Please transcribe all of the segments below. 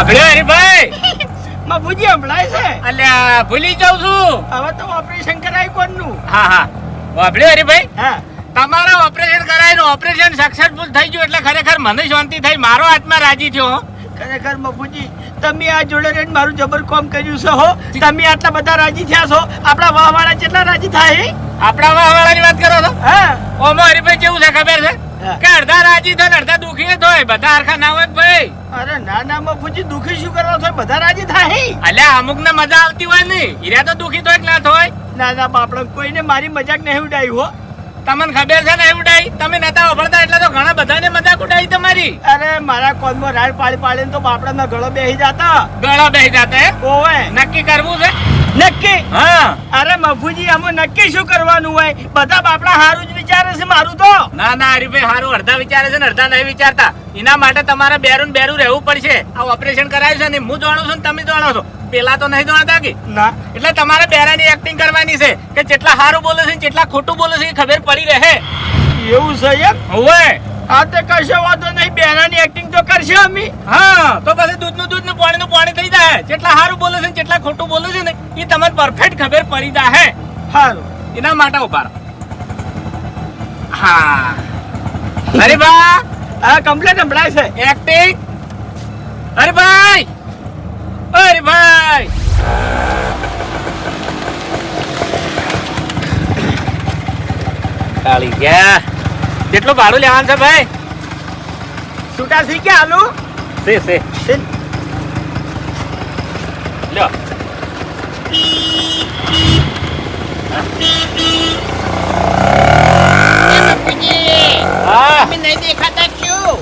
વાભળ્યો હરીભાઈ? બાપુજી હમણાં છે. અલ્યા ભૂલી જાઉં છું. હવે તો ઓપરેશન કરાય કોનનું? હા વાભળ્યો હરીભાઈ? હા. તમારા ઓપરેશન કરાયું, ઓપરેશન સક્સેસફુલ થઈ ગયું એટલે ખરેખર મને શાંતિ થઈ, મારો આત્મા રાજી થયો. ખરેખર બાપુજી તમે આ જોડે રહીને મારું જબર કામ કર્યું છે હો. તમે આટલા બધા રાજી થયા છો, આપણા વાહવાળા કેટલા રાજી થાય? આપણા વાહવાળાની વાત કરો છો? હા. ઓમો હરીભાઈ કેવું છે ખબર છે કે અડધા રાજી થાય ને અડધા દુખી થાય, બધા હરખા ના હોય ભાઈ. અરે ના બાપુજી, દુખી શું કરવા છો? બધા રાજી થાય. અલ્યા અમુક ને મજા આવતી હોય ને, હીરા તો દુખી તો ના થાય. ના બાપડો, કોઈને મારી મજાક નહીં ઉડાવી હો. તમને ખબર છે ને ઉડાઈ? તમે નતા વાપરતા એટલે તો ઘણા બધાને મજાક ઉડાઈ તમારી. અરે મારા કોનમાં રાડ પાડીને તો બાપડાના ગળો બેહી જાતા. ગળો બેહી જાતા હે? ઓવે. નક્કી કરવું છે? નક્કી. હા. અરે મફુજી, આમાં નક્કી શું કરવાનું હોય? બધા બાપડા હારું જ વિચારે છે, મારું તો. ના હરીભાઈ, હારું અડધા વિચારે છે ને અડધા નહીં વિચારતા. એના માટે તમારે બેરું રહેવું પડશે. આ ઓપરેશન કરાયું છે ને હું જાણું છું ને તમે જાણો છો, પેલા તો નહીં જાણતા કે ના. એટલે તમારે બેરાની એક્ટિંગ કરવાની છે કે જેટલા સારું બોલે છે જેટલા ખોટું બોલે છે એ ખબર પડી રહે. એવું છે એમ? હોય. આ તો કશો વાંધો નહીં, બેરાની એક્ટિંગ તો કરશે અમે. હા, તો પછી દૂધનું પાણીનું થઈ જાય. જેટલા સારું બોલે છે જેટલા ખોટું બોલે છે ને એ તમને પરફેક્ટ ખબર પડી જાય. સારું. એના માટે ઉભા રહો. હા અરે બા, આ કમ્પ્લેટ સંભળાય છે. એક્ટિંગ. અરે ભાઈ, અરે ભાઈ, કાળી ગયા. કેટલું ભાડું લેવાનું છે ભાઈ? છૂટા સી કે આલુ છે લ્યો. હા, તમે નહીં દેખાતા શું?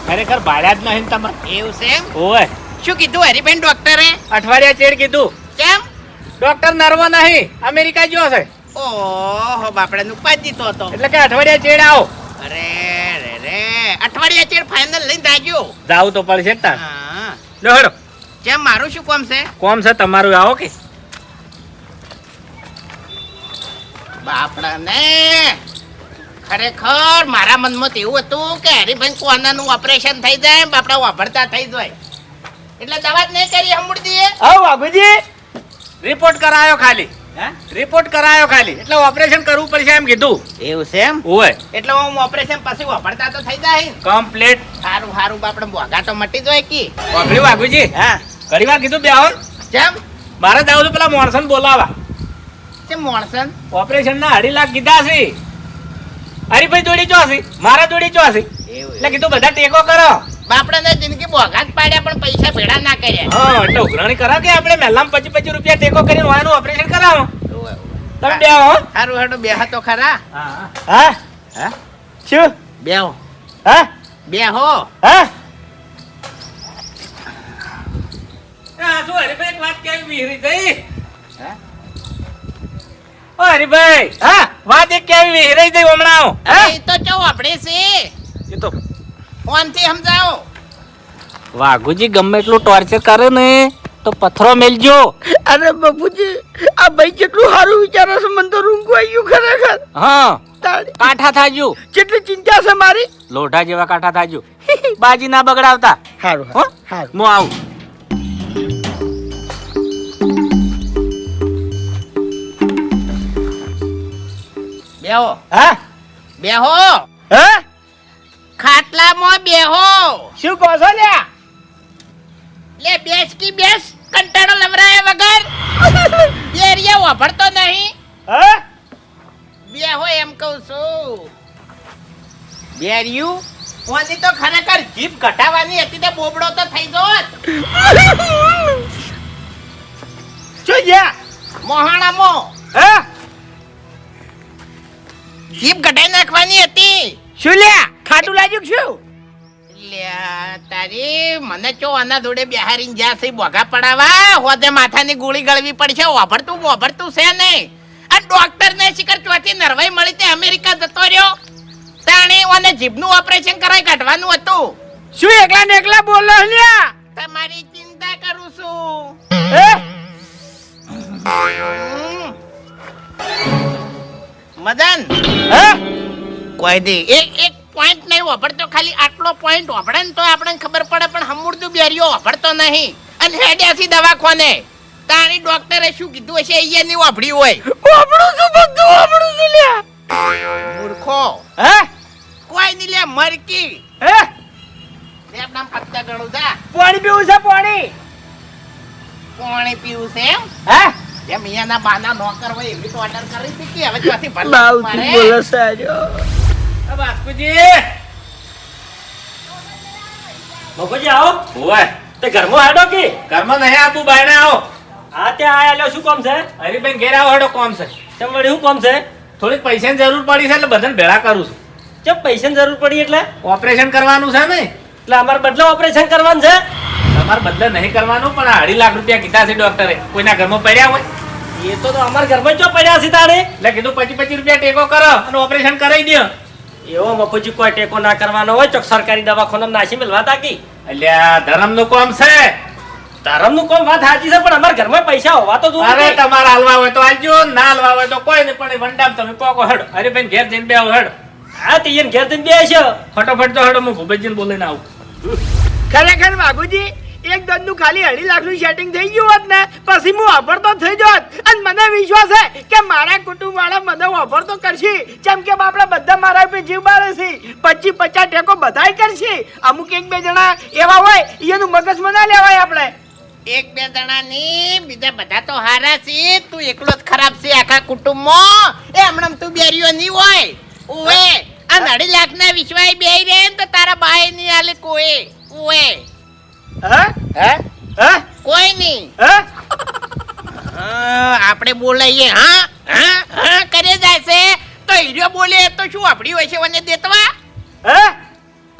ખરેખર ભાડ્યા જ નહીં તમે. એવું છે એમ? ઓય, શું કીધું હરીબેન ડોક્ટરે? અઠવાડિયા ચેડ કીધું. કેમ? ડોક્ટર નર્વો નહીં, અમેરિકા ગયો છે ઓહો, બાપડાનું ઉપાજ દીધો હતો. એટલે કે અઠવાડિયા ચેડ આવો. અરે રે અઠવાડિયા ચેડ ફાઇનલ લઈને જાગ્યો. જાવું તો પડશે જ તાર. હા. લો હેડો. કેમ, મારું શું કામ છે? કોમ છે તમારું, આવો કે. બાપડાને ખરેખર મારા મનમાં તો એવું હતું કે હરીભાઈ કોનાનું ઓપરેશન થઈ જાય, બાપડા વાપરતા થઈ જાય એટલે દવા જ નહીં કરી હમુરદીએ. આવો બાબુજી. રિપોર્ટ કરાયો ખાલી. રિપોર્ટ કરાયો ખાલી એટલે ઓપરેશન કરવું પડશે એમ કીધું. એવું છે એમ? ઓય, એટલે હું ઓપરેશન પછી વાપરતા તો થઈ જાય. કમ્પ્લીટ. સારું બાપડે ભોગા તો મટી જાય કી. વાપર્યું વાઘુજી? હા. ઘણી વાર કીધું બે આવો. કેમ? મારે જાવ તો પેલા મોણસન બોલાવા. કેમ મોણસન? ઓપરેશન ના 2.5 લાખ કીધા છે. હરીભાઈ જોડી ચો છે, મારા જોડી ચો છે. એટલે કીધું બધા ટેકો કરો. બાપડાને જિંદગી ભોગા જ પાડ્યા પણ પૈસા ભેડા ના કર્યા. હા, એટલે ઉઘરાણી કરાવ કે આપણે મહેલામાં 25 રૂપિયા ટેકો કરીને વાયનું ઓપરેશન કરાવો. તમે બે આવો. સારું હેડો બેહા તો ખરા. હા. હા? શું? બેહો. હા. બેહો. હા. હા, શું હરીભાઈ એક વાત કેવી વિહરી ગઈ? ઓ હરીભાઈ, હા. વાત એક કેવી વિહરાઈ ગઈ હમણાં. અરે એ તો ચો આપણે છે. એ તો ફોનથી સમજાવો. વાઘુજી ગમે એટલું ટોર્ચર કરે ને તો પથ્થરો મેલજો. અરે બાપુજી, આ ભાઈ કેટલું સારું વિચારે છે, મને તો રૂંગું આવ્યું ખરેખર. હા, તાળી. કાંઠા થાજો. કેટલી ચિંતા છે મારી. લોઢા જેવા કાંઠા થાજો. બાજી ના બગડાવતા. સારું. હો? સારું. હું આવું. બેહો. હા. બેહો. હા. ખાટલામાં બેહો. શું કહો છો લ્યા? લે બેસ કી બેસ, કંટાળો લવરાયા વગર. બેરિયા વાપરતો નહીં. હા. બેહો એમ કહું છું. બેરિયું ઓની તો ખરેખર જીભ ઘટાવાની હતી તે બોબડો તો થઈ જોત. શું ગયા? મોહાણામાં હા. જીભ ઘટાઈ નાખવાની હતી. શું લ્યા? ખાટું લાગ્યું કે શું? લ્યા તારી મને ચો આના જોડે બિહારીને જ્યાં છે બોગા પડાવા હોદે માથાની ગોળી ગળવી પડશે. વાપરતું છે નહીં. આ ડોક્ટર ને શિખર ચોથી નરવાઈ મળી તે અમેરિકા જતો રહ્યો. તાણે ઓને જીભનું ઓપરેશન કરાઈ કાઢવાનું હતું. શું એકલા ને એકલા બોલો લ્યા? તમારી ચિંતા કરું છું. હે? મદન હા. કોઈ દી એક પોઈન્ટ નહીં વાપરતો ખાલી આટલો પોઈન્ટ વાપરે ને તો આપણને ખબર પડે, પણ હમુરતું બેરીઓ વાપરતો નહીં અને હેડ્યાસી દવાખાને. તારી ડોક્ટરે શું કીધું હશે એ નહીં વાપર્યું હોય. આપણું શું બધું આપણું શું લ્યા? મૂર્ખો હે કોઈ નહીં લે મરકી. હે લે આપણા પત્તા ગણું જા. પાણી પીવું છે પાણી? પાણી પીવું છે એમ? હે જે મિયાના બાના નોકર હોય એવી તો ઓર્ડર કરી હતી કે હવે ત્યાંથી ભરવા બાઉ તું મારે. બોલો સાજો. બાસ્કુજી મફુજી આવો. ઓય તે ઘરમાં હેડો કે? ઘરમાં નહીં આપું, બાયણે આવો. હા ત્યાં આયા લ્યો, શું કામ છે? હરીભાઈ ઘેર આવો, હેડો કોમ છે. તેમ વળી શું કામ છે? થોડીક પૈસાની જરૂર પડી છે એટલે બધાને ભેળા કરું છું. ચમ પૈસાની જરૂર પડી એટલે? ઓપરેશન કરવાનું છે ને, એટલે અમારે બદલે ઓપરેશન કરવાનું છે? તમારે બદલે નહીં કરવાનું, પણ 2.5 લાખ રૂપિયા કીધા છે ડોક્ટરે. કોઈના ઘરમાં પડ્યા હોય એ તો અમારા ઘરમાં જો પડ્યા છે તારે. એટલે કીધું 25 રૂપિયા ટેકો કરો અને ઓપરેશન કરાવી દો. એવો મફુજી કોઈ ટેકો ના કરવાનો હોય ચોક સરકારી દવાખાનામાં નાસી મેલવા તાકી. અલ્યા ધર્મનું કામ છે. ધરમનું કોમ વાત સાચી છે, પણ અમારા ઘરમાં પૈસા હોવા તો જોઈએ અરે ને. તમારે હાલવા હોય તો હાલજો, ના હાલવા હોય તો કોઈ નહીં, પણ એ વંડામ તમે પોકો હેડો. હરીભાઈ ઘેર જઈને બેહો હેડો. હા તે એને ઘેર જઈને બેસ્યો. ફટોફટ તો હેડો, હું ભૂપેશજીને બોલીને આવું. ખરેખર વાઘુજી એક દંડનું ખાલી 2.5 લાખનું સેટિંગ થઈ ગયું હોત ને પછી હું વાપરતો થઈ જોત. અને મને વિશ્વાસ છે કે મારા કુટુંબ વાળા મને વાપરતો કરશે, જેમ કે આપણે બધા મારા ઉપર જીવ બાળે છે. 25-50 ટેકો બધાય કરશે. અમુક 1-2 જણા એવા હોય એનું મગજમાં ના લેવાય આપણે. એક બે જણા ની બીજા બધા તો હારા છે, તું એકલો જ ખરાબ છે આખા કુટુંબમાં. એ હમણાં તું બેરીઓ નહીં હોય. ઓએ આ 2.5 લાખના વિશ્વાય બેહી રહે ને તો તારા બાય નહીં હાલે કોઈ. ઓએ હે હે હે કોઈ નહીં. હે આપણે બોલાઈએ હા હા હા કરે જાય છે તો હીરો બોલે તો શું આપડી હોય છે મને દેતવા. હે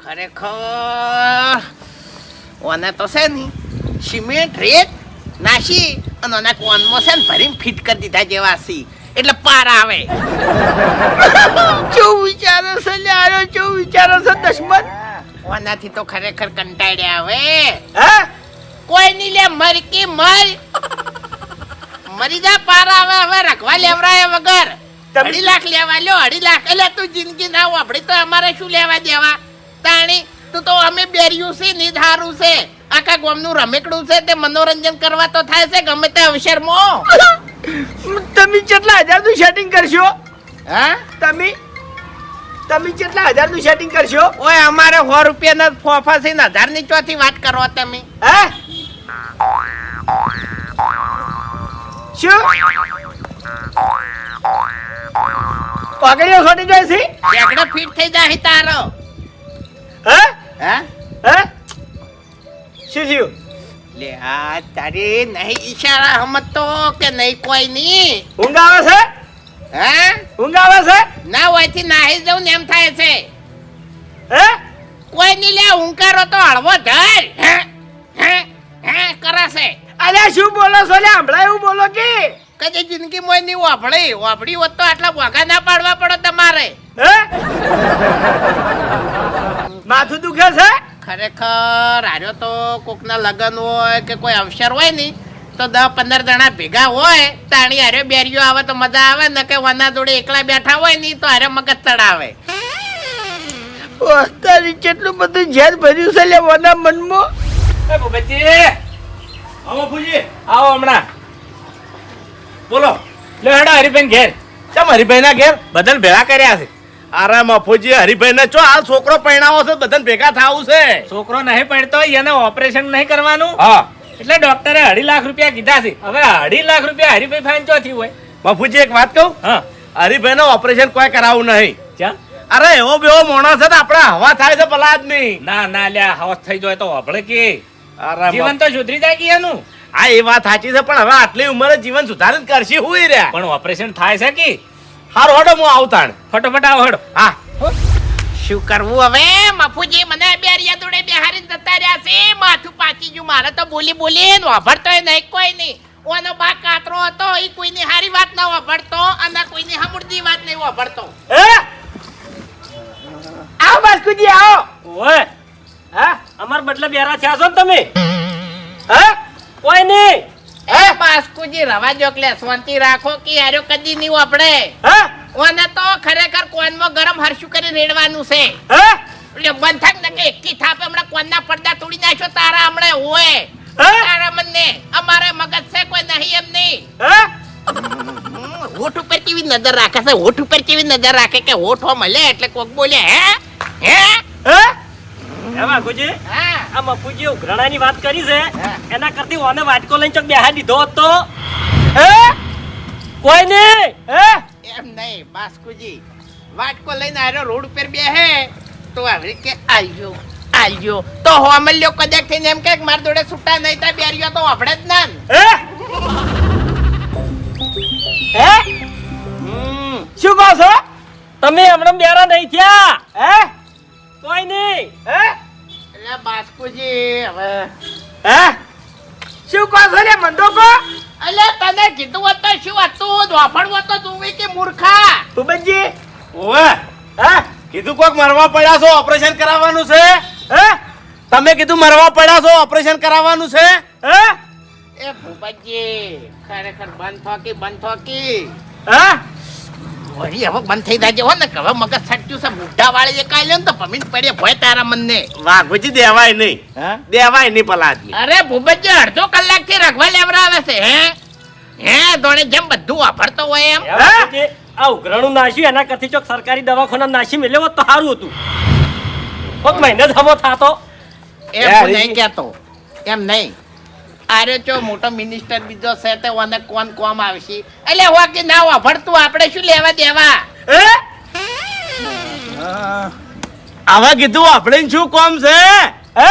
ખરેખર ઓને તો છે ને સિમેન્ટ રેત નાસી અને ઓના કોનમાં છે ને ભરીને ફિટ કરી દીધા જેવા છે એટલે પાર આવે. શું વિચારો છે લ્યારો? શું વિચારો છે દશમન? ઓનાથી તો ખરેખર કંટાળ્યા હવે. હે કોઈ નહીં લે મરકી મર મરી જા પાર આવે હવે રખવા લેવરાય વગર. 2.5 લાખ લેવા લ્યો 2.5 લાખ એટલે તું જિંદગી ના વાપરી તો અમારે શું લેવા દેવા તાણી. તું તો અમે બેર્યું છે ની ધારું છે આખા ગામનું રમેકડું છે તે મનોરંજન કરવા તો થાય છે ગમે તે અવસરમાં. તમે કેટલા હજારનું સેટિંગ કરશો? હા તમે કેટલા હજારનું સેટિંગ કરશો? ઓય અમારે 100 રૂપિયાના ફોફા છે ને 1000 ની ચોથી વાત કરો તમે. હે શું પાઘડીઓ ખોટી જાય છે? એકડો ફિટ થઈ જાય તારો. હે હા હે શું થયું? લે આ તારી નહીં ઈશારા સમજતો કે નહીં કોઈ નહીં. ઊંઘ આવે છે? હા ઊંઘ આવે છે? ના હોયથી નાહી જવું ને એમ થાય છે. હે કોઈ નહીં લે ઊંકારો તો હળવો ધર હે હે હે કરે છે. અલ્યા શું બોલો છો લે? હમણાં એવું બોલો કે કદી જિંદગી મોય નહીં વાપડી હોત તો આટલા બોગા ના પાડવા પડો તમારે. હે માથું દુખે છે? ખરેખર આર્યો તો કોકના લગન હોય કે કોઈ અવસર હોય ને તો 10-15 જણા ભેગા હોય તાણી હારે બેરીઓ આવે તો મજા આવે ને કે વના જોડે એકલા બેઠા હોય ને તો હારે મગજ ચડાવે. ઓહ તારી કેટલું બધું ઝેર ભર્યું છે લે વના મનમાં. એ ભૂપેશજી આવો મફુજી. આવો હમણાં. બોલો. લે હેડો હરીભાઈ ઘેર. ચમ હરિભાઈના ઘેર? બધાને ભેળા કર્યા છે. અરે મફુજી હરિભાઈને ચો હાલ છોકરો પરણાવો છે, બધાને ભેગા થાવું છે. છોકરો નહીં પડતો એને ઓપરેશન નહીં કરવાનું હા એટલે ડોક્ટરે 2.5 લાખ રૂપિયા કીધા છે. હવે 2.5 લાખ રૂપિયા હરીભાઈ ફાઈન ચોથી હોય. મફુજી એક વાત કહું, હા હરિભાઈને ઓપરેશન કોઈ કરાવવું નહીં. ચા અરે એવો બેવો માણસ છે ને આપણા હવા થાય છે ભલા આદમી. ના ના લ્યા હાવસ થઈ જાય તો વાપરે કે અરે જીવન તો સુધરી જાય કે એનું. હા એ વાત સાચી છે, પણ હવે આટલી ઉંમરે જીવન સુધારીને કરશે હું રહ્યા. પણ ઓપરેશન થાય છે કે હારું હડો હું આવતાણ. ફટોફટ આવો હેડો. હા શું કરવું હવે મફુજી? મને બેરિયા જોડે બેહારી જતા રહ્યા છે. માથું પાકી ગયું મારે તો બોલી બોલીને વાપરતોય નહીં કોઈ નહીં. ઓનો બા કાતરો હતો એ કોઈની હારી વાત ના વાપરતો અને કોઈની હમુરદી વાત નહીં વાપરતો. હે આવો બાસ્કુજી આવો. ઓય હા અમાર બદલે બેરા થયા છો ને તમે? હા કોઈ નહીં. એ બાસ્કુજી રવા જો કે શાંતિ રાખો કે હાર્યો કદી નહીં વાપરે. હે ઓને તો ખરેખર કોનમાં ગરમ હરશું કરી રેડવાનું છે. હે લે બંધ થાક ને કે એકી થાપે હમણાં કોનના પડદા તોડી નાખ્યો તારા હમણાં ઓય હે? તારા મને અમારે મગજ છે કોઈ નહીં એમ નહીં હે? હોઠ ઉપર કેવી નજર રાખે છે હોઠ ઉપર કેવી નજર રાખે કે હોઠ હો મળે એટલે કોક બોલે હે હે હે? હે વાઘુજી હા આ મફુજી ઉઘરાણાની વાત કરી છે હા. એના કરતી ઓને વાટકો લઈને ચોક બેહાડી દીધો હોત તો હે? કોઈ નહીં હે? એમ નહીં બાસ્કુજી વાટકો લઈને આરો રોડ ઉપર બેહે તો આવી કે આલ્યો તો હોમલ્યો કદાચ થઈને એમ કે માર જોડે છૂટા નહીં તા બેરિયો તો આપણે જ ના હે? હે? શું કહો છો? તમે હમણાં બેરા નહીં થયા હે? કોઈ નહીં હે? એટલે બાસ્કુજી હવે હે? શું કહો છો લે મંદોકો? અલે તને કીધું હોત તો શું હતું ધોફણ હોત તો તું કે મૂર્ખા ભૂપતજી ઓવે હે? કીધું કોક મરવા પડ્યા છો ઓપરેશન કરાવવાનું છે હે? તમે કીધું મરવા પડ્યા છો ઓપરેશન કરાવવાનું છે હે? એ ભૂપતજી ખરેખર બંધ થોકી હે? વળી હવે બંધ થઈ જાય હો ને કે હવે મગજ છટ્યું છે બુઢા વાળી એક આલ્યો ને તો ભમીન પડે ભોય તારા મનને વાઘુજી દેવાય નહીં દેવાય નહીં પલા આદમી અરે ભૂપતજી અડધો કલાક થી રખવા લેવરાવે છે હે દોડે જેમ બધું વાપરતો હોય એમ હે વાઘુજી, આ ઉઘરાણું નાશ્યું એના કરતી ચોક સરકારી દવાખાના નાશી મેલ્યો હોત તો સારું હતું કોક મહિને જ હમો થાતો એમ હું નહીં કહેતો એમ નહીં અરે જો મોટો મિનિસ્ટર બીજો છે તે ઓને કોણ કોમ આવશે એટલે હો કે ના વાપરતું આપણે શું લેવા દેવા હે? હવે કીધું આપણે શું કોમ છે હે?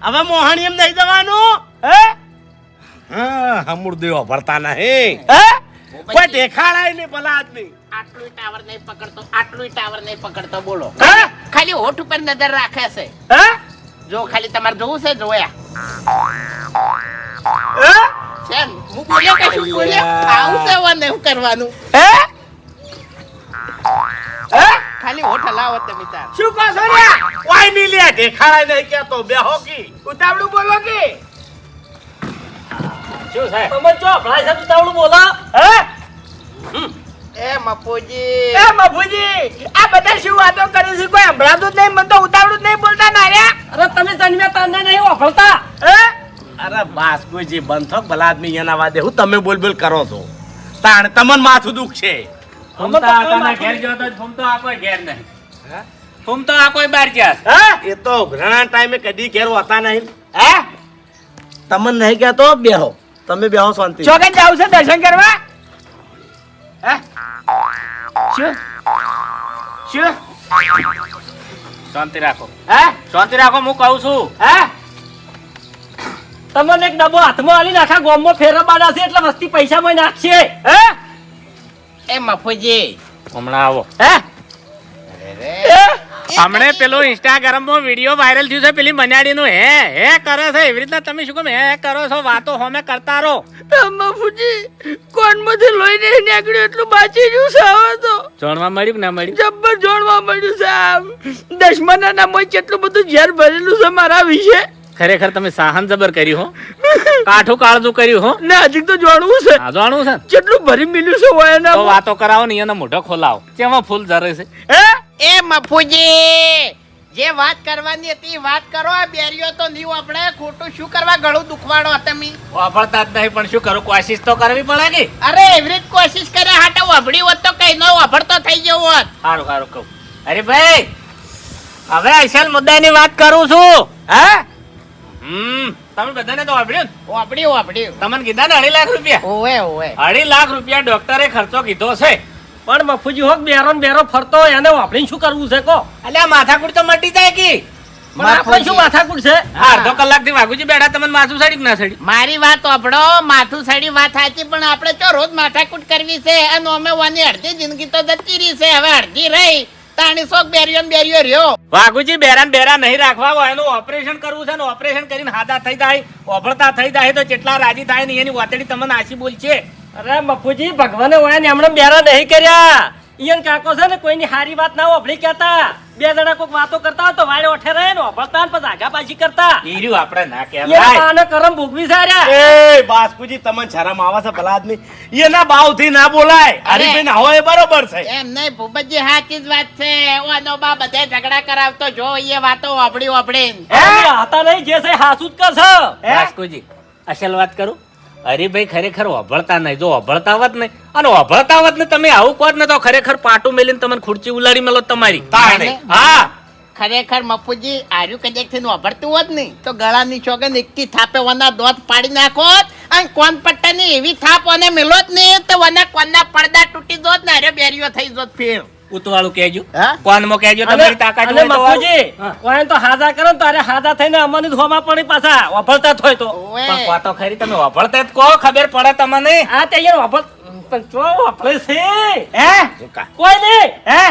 હવે મોહાણી એમ નહીં જવાનું હે? હમુરદેવો ભરતા નહીં હે? કોઈ દેખાડાય નહીં પલા આદમી આટલું ટાવર નહીં પકડતો બોલો હે? ખાલી હોઠ ઉપર નજર રાખે છે હે? જો ખાલી તમારે જોવું છે જોયા હે? કેમ હું બોલ્યો કે શું બોલ્યો આવું છે ઓને શું કરવાનું હે? હે? ખાલી હોઠ હલાવો તમે તાર શું કહો છો લ્યા? કોઈ નહીં લે દેખાડાય નહીં કેતો બેહો કી ઉતાવળું બોલો કે શું છે તમે ચો ભલાઈ સાથે ઉતાવળું બોલો હે? એ મપોજી એ મફુજી આ બધા શું વાતો કરી છે કોઈ સંભળાતું જ નહીં મને તો ઉતાવળું જ નહીં બોલતા નાર્યા અરે તમે જન્મ્યા તાને નહીં વાપરતા હે? અરે બાસ્કુજી બંધ થો ભલા આદમી એના વાદે હું તમે બોલ બોલ કરો છો તાણ તમને માથું દુખ છે ફૂમતા આકાના ઘેર ગયો તો ફૂમતો આ કોઈ ઘેર નહીં ફૂમતો આ કોઈ બાર જ્યાં હે? એ તો ઘણા ટાઈમે કદી ઘેર હોતા નહીં હે? તમને નહીં કહેતો બેહો તમે બેહો શાંતિ ચોકન જાવ છે દર્શન કરવા હે? શું શું શાંતિ રાખો હે? શાંતિ રાખો હું કહું છું હે? તમને એક ડબ્બો હાથમાં આલી આખા ગામમાં ફેરવવાના છે એટલે વસ્તી પૈસામાં નાખશે હે? એ મફુજી હમણાં આવો હે? હમણે પેલો ઇન્સ્ટાગ્રામમાં વિડીયો વાયરલ થયું છે પેલી મનાડીનું હે કરે છે એવી રીતના તમે શું કહો હે કરો છો વાતો હોમે કરતા રહો મફુજી કોણમાંથી લોહી નહીં નીકળ્યું એટલું બાચી ગયું છે હવે તો જાણવા મળ્યું કે ના મળ્યું જબ્બર જોડવા મળ્યું છે આમ દશમાના નામમાં કેટલું બધું ઝેર ભરેલું છે મારા વિશે ખરેખર તમે સાહન જબર કર્યું હો કાઠું કાળજું કર્યું હો ને હજી તો જોડવું છે આ જાણવું છે ને? કેટલું ભરી મિલ્યું છે હોય તો વાતો કરાવો ને એનો મોઢો ખોલાવો કેમાં ફૂલ જરે છે હે? એ મફુજી જે વાત કરવાની હતી એ વાત કરો આ બેરીઓ તો નહીં આપણે ખોટું શું કરવા ગળું દુખવાડો તમે વાપરતા જ નહીં પણ શું કરું કોશિશ તો કરવી પડે કે અરે એવી રીત કોશિશ કરે હાટો વાપડી હોત તો કઈ નો વાપરતો થઈ ગયો હોત સારું સારું કહું અરે ભાઈ હવે અસલ મુદ્દાની વાત કરું છું હે? તમે બધાને તો વાપર્યું ને? વાપડી તમને કીધા ને 2.5 લાખ રૂપિયા ઓવે 2.5 લાખ રૂપિયા ડોક્ટરે ખર્ચો કીધો છે પણ મફુજી હોક બેરો ને બેરો ફરતો હોય એને વાપરીને શું કરવું છે કો એટલે આ માથાકૂટ તો મટી જાય કે પણ આપણે શું માથાકૂટ છે અડધો કલાકથી વાઘુજી બેઠા તમને માથું સાડી ના સાડી મારી વાત સાંભળો માથું સાડી વાત સાચી પણ આપણે તો રોજ માથાકૂટ કરવી છે અને અમે વાની અડધી જિંદગી તો જતી રહી છે હવે અડધી રહી તાણી શોક બેરિયો ને બેરિયો રહ્યો વાઘુજી બેરા નહીં રાખવા હોય એનું ઓપરેશન કરવું છે ને ઓપરેશન કરીને હાદા થઈ જાય ઓભળતા થઈ જાય તો જેટલા રાજી થાય ને એની વાતડી તમને આશી બોલ છે અરે મફુજી ભગવાને હોય ને એમણે બેરા નહીં કર્યા ઈયન કાકો છે ને કોઈની હારી વાત ના હોભળી કહેતા. બે જણા કોઈક વાતો કરતા હોય તો વાળે ઓઠે રહે ને હોભળતા ને પછી આઘાપાછી કરતા. ઈર્યું આપણે ના ઈયન કહેવાય. પાને કરમ ભોગવી સાર્યા. એ બાસ્કુજી તમને શરમ આવે છે ભલા આદમી એના બાવથી ના બોલાય હરીભાઈ ના હોય એ બરોબર છે એમ નહીં ભૂપતજી સાચી જ વાત છે. ઓનો બા બધે ઝઘડા કરાવતો જો એ વાતો વાપડી અમે હતા નહીં જે છે હાસું જ કરશે. વાસ્કોજી અસલ વાત કરું, હરીભાઈ ખરેખર વભળતા નહીં. જો વભળતા હોત ને અને વભળતા હોત ને તમે આવું કહો ને તો ખરેખર પાટું મેલીને તમને ખુરચી ઉલાડી મેલો તમારી. તાણે હા ખરેખર મફુજી આર્યું કદાચ થી વાપરતું હોત ને તો ગળાની ચોગન એકથી થાપે વના દોત પાડી નાખોત અને કોન પટ્ટાની એવી થાપ અને મેલોત ને તો વના કોનના પડદા તૂટી જોત ને અરે બેરીઓ થઈ જોત ફેર. ઉતવાળું કહેજો, હા? કોનમાં કહેજો તમારી તાકાત અને હોય તો. મફુજી, હા. ઓય તો હાજા કરો ને તો અરે હાજા થઈને અમને ધોમાં પડી પાછા વભળતા જ હોય તો. ઓવે. પણ કહો તો ખરી, તમે વભળતા જ કહો, ખબર પડે તમને. આ તે યાર વભળ પણ ચો વભળે છે. હે કોઈ નહીં. હે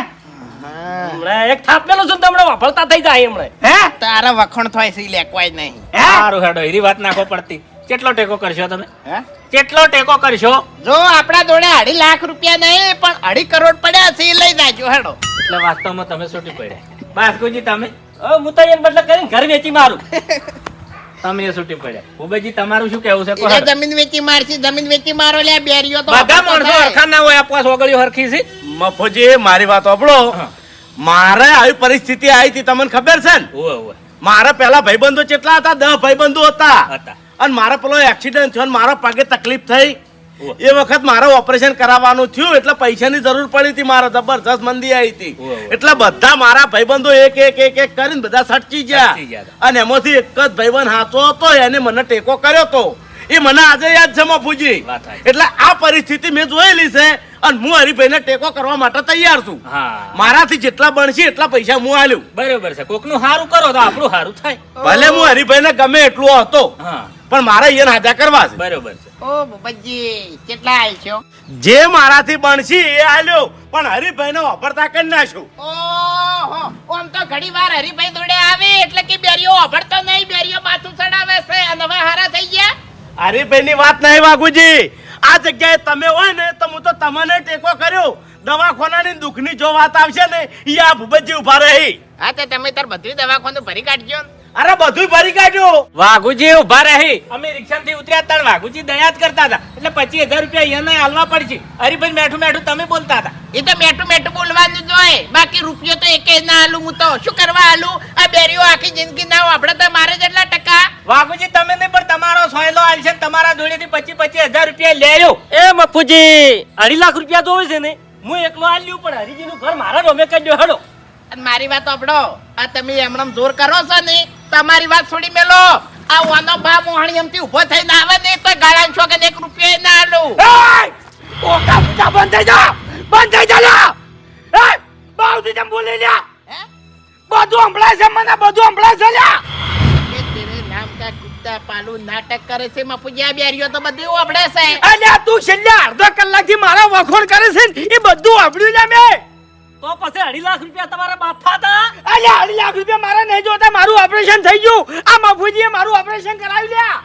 હમણાં એક થાપ મેલું છું ને તમને વભળતા થઈ જાય હમણાં. હે તારા વખણ થાય છે લે કોઈ નહીં. સારું હેડો, એરી વાત નાખો પડતી. કેટલો ટેકો કરશો તમે? હે? કેટલો ટેકો કરશો? જો આપણા જોડે 2.5 લાખ રૂપિયા નહીં પણ 2.5 કરોડ પડ્યા છે એ લઈ જાજો હેડો. એટલે વાસ્તવમાં તમે છૂટી પડ્યા. બાસ્કોજી તમે હું તો એને બદલે કરીને ઘર વેચી મારું. તમે છૂટી પડ્યા. ભૂપેજી તમારું શું કેવું છે? કહો એટલે હેડો. જમીન વેચી મારશી જમીન વેચી મારો લે બેરીઓ તો બધા વાપરતો માણસો થાય. હરખા ના હોય, આપવા સોગળીઓ હરખી છે. મફોજી મારી વાત સાંભળો હા. મારે આવી પરિસ્થિતિ આવી હતી તમને ખબર છે ને ઓવે ઓવે મારા પેલા ભાઈબંધો કેટલા હતા 10 ભાઈબંધો હતા હતા. અને મારા પેલો એક્સિડન્ટ થયો ને મારા પગે તકલીફ થઈ ઓહ. એ વખત મારે ઓપરેશન કરાવવાનું થયું એટલે પૈસાની જરૂર પડી હતી મારે જબરજસ્ત મંદી આવી હતી ઓહ, ઓહ. એટલે બધા મારા ભાઈબંધો એક એક એક એક કરીને બધા સટકી ગયા સટકી ગયા. અને એમાંથી એક જ ભાઈબંધ હાચો હતો એને મને ટેકો કર્યો હતો એ મને આજે યાદ છે મફુજી વાત સાચી. એટલે આ પરિસ્થિતિ મેં જોયેલી છે અને હું હરિભાઈને ટેકો કરવા માટે તૈયાર છું હા મારાથી જેટલા બનશે એટલા પૈસા હું આલ્યું બરોબર છે. કોકનું હારું કરો તો આપણું હારું થાય. ભલે હું હરિભાઈને ગમે એટલો હતો હા પણ મારે એને હાજા કરવા છે બરોબર છે. ઓ ભૂપતજી કેટલા આલશો? જે મારાથી બનશે એ આલ્યો પણ હરિભાઈને વાપરતા કરી નાખ્યું ઓહો ઓમ તો ઘણી વાર હરિભાઈ જોડે આવે એટલે કે બેરીઓ વાપરતો નહીં બેરીઓ માથું ચડાવે છે અને હવે હારા થઈ ગયા. હરિભાઈની વાત નહીં વાઘુજી આ જગ્યાએ તમે હોય ને તો હું તો તમને ટેકો કર્યો દવાખાનાની દુઃખની જો વાત આવશે ને ઈ આ ભૂપતજી ઉભા રહી હા તો તમે તાર બધું દવાખાનું ભરી કાઢજો ને. અરે બધું ભરી કાઢ્યું વાઘુજી ઉભા રહી. અમે રિક્ષામાંથી ઉતર્યા હતા, વાઘુજી દયા જ કરતા હતા એટલે 25,000 રૂપિયા એને હાલવા પડશે. હરીભાઈ મેઠું મેઠું તમે બોલતા હતા. એ તો મેઠું મેઠું બોલવાનું જ હોય બાકી રૂપિયો તો એકે ના આલું હું તો શું કરવા આલું આ બેરીઓ આખી જિંદગી ના વાપરે તો મારે જેટલા ટકા. વાઘુજી તમે નહીં પણ તમારો સોયલો હાલશે ને તમારા જોડેથી 25,000 રૂપિયા લેજો. એ મફુજી 2.5 લાખ રૂપિયા જોવે છે ને હું એકલો આલ્યું પણ હરીજીનું ઘર મારા નામે કાઢ્યો હેડો. અને મારી વાત સાંભળો આ તમે એમનેમ જોર કરો છો ને તમારી વાત છોડી મેલો આ વાનો બા મોહણી એમથી ઊભો થઈને આવે ને તો ગાળાન છો કે 1 રૂપિયો ના આલું. ઓકા પૂજા બંધ થઈ જા, બંધ થઈ જા લ્યા. એ બાઉથી જમ બોલી લ્યા. હે? બધું સંભળાય છે મને, બધું સંભળાય છે લ્યા. એ તેરે નામ કા કુત્તા પાલુ નાટક કરે છે મફુજી આ બેરીઓ તો બધું વાપરે છે. અલ્યા તું છેલ્લા અડધો કલાકથી મારા વખોણ કરે છે ને એ બધું સાંભળ્યું લ્યા મેં. તો પછી 2.5 લાખ રૂપિયા તમારા બાપ હતા. અલ્યા 2.5 લાખ રૂપિયા મારા નહીં જોતા, મારું ઓપરેશન થઈ ગયું. આ મફુજીએ મારું ઓપરેશન કરાવી લ્યા.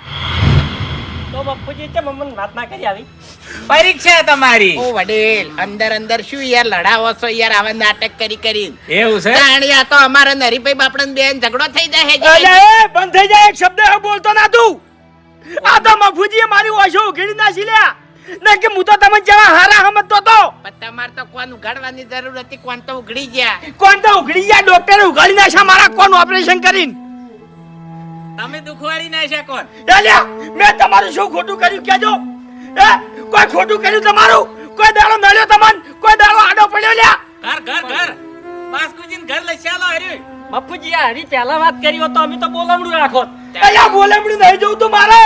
તો મફુજી છે મમ્મન વાત ના કરી આવી. પરીક્ષા તમારી. ઓ વડીલ અંદર અંદર શું યાર લડાવો છો યાર આવા નાટક કરી કરી. એવું છે? તાણી આ તો અમારા નરીભાઈ બાપડન બેન ઝઘડો થઈ જાય છે. અલ્યા એ બંધ થઈ જાય, એક શબ્દ હવે બોલતો ના તું. આ તો મફુજીએ મારી ઓછો ઉઘેડી નાખી લ્યા. ના કે હું તો તમને જેવા હારા સમજતો તો. પણ તમારે તો કોણ ઉઘાડવાની જરૂર હતી કોણ તો ઉઘડી ગયા. કોણ તો ઉઘડી ગયા, ડોક્ટરે ઉઘાડી નાખ્યા મારા કોણ ઓપરેશન કરીને. તમે દુખવાડી ના શકો. અલ્યા મેં તમારું શું ખોટું કર્યું કેજો? એ કોઈ ખોટું કર્યું તમારું? કોઈ દાડો મળ્યો તમને? કોઈ દાડો આડો પડ્યો લ્યા? ઘર ઘર ઘર વાસ્કુજીને ઘર લઈ ચાલો હરી. મફુજી આ હરી પહેલા વાત કરી હોત તો અમે તો બોલમડું રાખોત. અલ્યા બોલેમડી નહીં જવું તું મારે.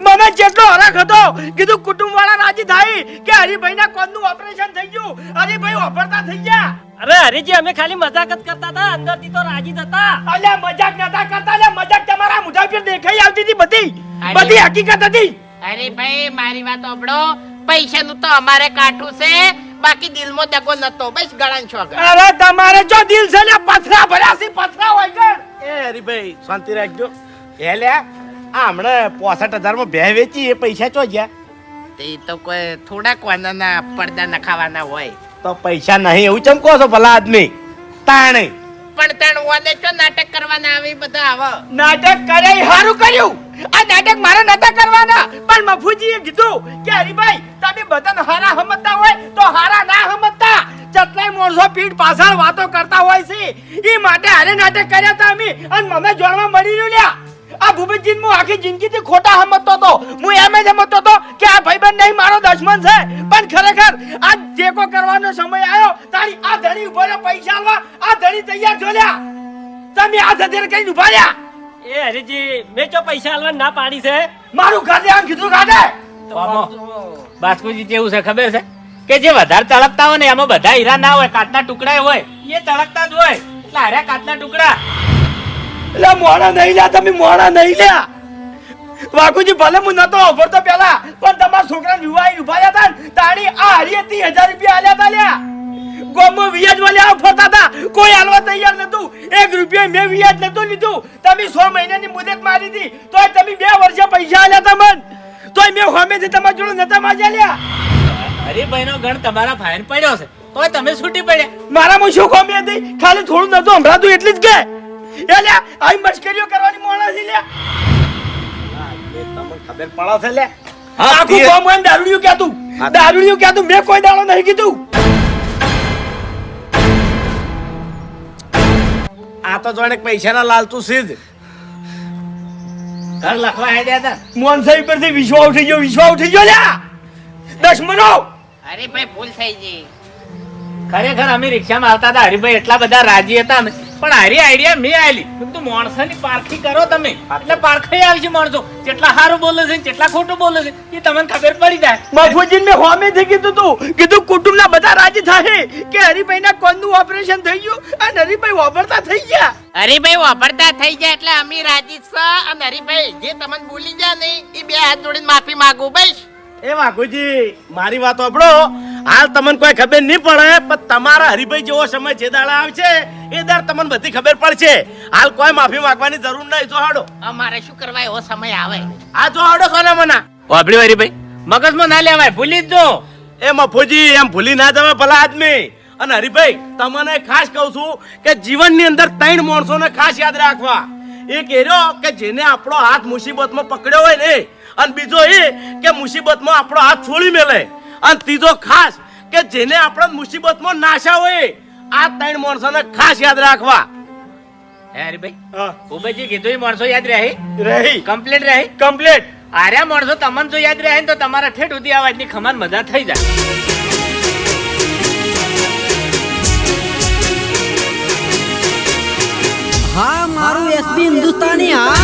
મને જેટલો હરખ હતો કીધું કુટુંબ વાળા રાજી થાય કે હરિભાઈ ના કોનનું ઓપરેશન થઈ ગયું, હરિભાઈ વાપરતા થઈ ગયા. અરે હરીજી અમે ખાલી મજાક જ કરતા હતા, અંદરથી તો રાજી જ હતા. અલ્યા મજાક નતા કરતા, અલ્યા મજાક તમારા મોઢા પર દેખાઈ આવતી હતી, બધી અરે. બધી હકીકત હતી. અરે ભાઈ મારી વાત સાંભળો પૈસાનું તો અમારે કાઠું છે બાકી દિલમાં દગો નતો બસ ગળાન છો આગળ. અરે તમારે જો દિલ છે ને પથરા ભર્યા છે, પથરા હોય કે એ હરિભાઈ શાંતિ રાખજો એ લ્યા આ હમણાં 65,000 માં ભે વેચી એ પૈસા ચો ગયા તે તો કોઈ થોડાક વાનાના પડદા નખાવાના હોય તો પૈસા નહીં એવું ચમ કહો છો ભલા આદમી તાણે પણ તણ ઓને ચો નાટક કરવાના આવી બધા આવો નાટક કરે ઈ હારું કર્યું. આ નાટક મારે નતા કરવાના, પણ મફુજીએ કીધું કે હરીભાઈ તમે બધાને હારા સમજતા હોય તો હારા ના સમજતા. કેટલાય માણસો પીઠ પાછળ વાતો કરતા હોય છે, ઈ માટે હારે નાટક કર્યા તા અમે, અને મને જાણવા મળી રહ્યું લ્યા. આ ભૂપતજી હું આખી જિંદગીથી ખોટા સમજતો હતો. હું એમ જ સમજતો હતો કે આ ભાઈબંધ નહીં મારો દુશ્મન છે, પણ ખરેખર આ ટેકો કરવાનો સમય આવ્યો તારી આ ધણી ઉભો રહ્યો પૈસા આલવા. આ ધણી તૈયાર જોલ્યા, તમે આ ધધેર કઈ ઉભા રહ્યા. એ હરીજી મેં ચો પૈસા આલવા ના પાડી છે. મારું ઘર દેવાનું કીધું કાઢે. બાસ્કુજી કેવું છે ખબર છે કે જે વધારે તળકતા હોય ને એમાં બધા હીરા ના હોય, કાચના ટુકડા હોય, એ તળકતા જ હોય. એટલે હાર્યા કાચના ટુકડા. એટલે મોડા નહીં લ્યા, તમે મોડા નહીં લ્યા. વાઘુજી ભલે હું નતો ઓભરતો પેલા, પણ તમારા છોકરા યુવાઈ ઉભા રહ્યા હતા ને તાણી આ હરીએ 30,000 રૂપિયા આલ્યા તા લ્યા. ગોમો વ્યાજ વાળા ફરતા હતા, કોઈ આલવા તૈયાર નતું. 1 રૂપિયા મેં વ્યાજ નતું લીધું. તમે 6 મહિનાની મુદત મારી હતી, તોય તમે 2 વર્ષે પૈસા આલ્યા તા મન. તોય મેં હોમેથી તમારા જોડે નતા માજ્યા લ્યા. હરીભાઈ નો ગણ તમારા ફાઈન પડ્યો છે તોય તમે છૂટી પડ્યા. મારામાં શું ખોમી હતી? ખાલી થોડું નતું સંભળાતું એટલી જ કે લ્યા આઈ મશ્કરીઓ કરવાની મોણા છે લ્યા. તમને ખબર પડે છે લે આખું ગામ એમ દારૂડિયું કહેતું, દારૂડિયું કહેતું. મેં કોઈ દાડો નહીં કીધું. આ તો જોડે પૈસાના લાલચુ છે જ. ઘર લખવા હેડ્યા હતા. મોનસાઈ પરથી વિશ્વાસ ઉઠી ગયો, વિશ્વાસ ઉઠી ગયો લ્યા. દુશ્મનો અરે ભાઈ ભૂલ થઈ ગઈ. ખરેખર અમે રિક્ષામાં આવતા હતા, હરીભાઈ એટલા બધા રાજી હતા ને, પણ હારી આઈડિયા મેં આલી. તું માણસોની પારખી કરો તમે, એટલે પારખાઈ આવશે માણસો. જેટલા સારું બોલે છે જેટલા ખોટું બોલે છે એ તમને ખબર પડી જાય. મફુજી મેં હોમેથી કીધું તું, કીધું કુટુંબના બધા રાજી થાય કે હરીભાઈના કોનનું ઓપરેશન થઈ ગયું અને હરીભાઈ વાપરતા થઈ ગયા. હરીભાઈ વાપરતા થઈ જાય એટલે અમે રાજી છે. અને હરીભાઈ જે તમને બોલી જાય ને એ 2 હાથ જોડીને માફી માંગુ બસ. એ વાઘુજી મારી વાત સાંભળો. હાલ તમને કોઈ ખબર નહીં પડે, પણ તમારા હરીભાઈ જેવો સમય જે દાડા આવશે એ દર તમને બધી ખબર પડશે. હાલ કોઈ માફી માંગવાની જરૂર નહીં. જો હાડો અમારે શું કરવા એવો સમય આવે. આ જો હાડો સોના મના વાપરી હરીભાઈ મગજમાં ના લેવાય, ભૂલી જ જો. એ મફુજી એમ ભૂલી ના જવાય ભલા આદમી. અને હરીભાઈ તમને ખાસ કહું છું કે જીવનની અંદર 3 માણસોને ખાસ યાદ રાખવા. એક એર્યો કે જેને આપણો હાથ મુસીબતમાં પકડ્યો હોય ને, અને બીજો એ કે મુસીબતમાં આપણો હાથ છોડી મેલે, અને ત્રીજો ખાસ કે જેને આપણે મુસીબતમાં નાશા હોય. આ 3 માણસોને ખાસ યાદ રાખવા. હે હરીભાઈ ઉભેજી કીધું એ માણસો યાદ રહે, રહી કમ્પ્લીટ રહે. કમ્પ્લીટ. આર્યા માણસો તમને જો યાદ રહે ને તો તમારા ઠેઠ સુધી આવાજની ખમાન મજા થઈ જાય. હા મારું એસબી હિન્દુસ્તાની હા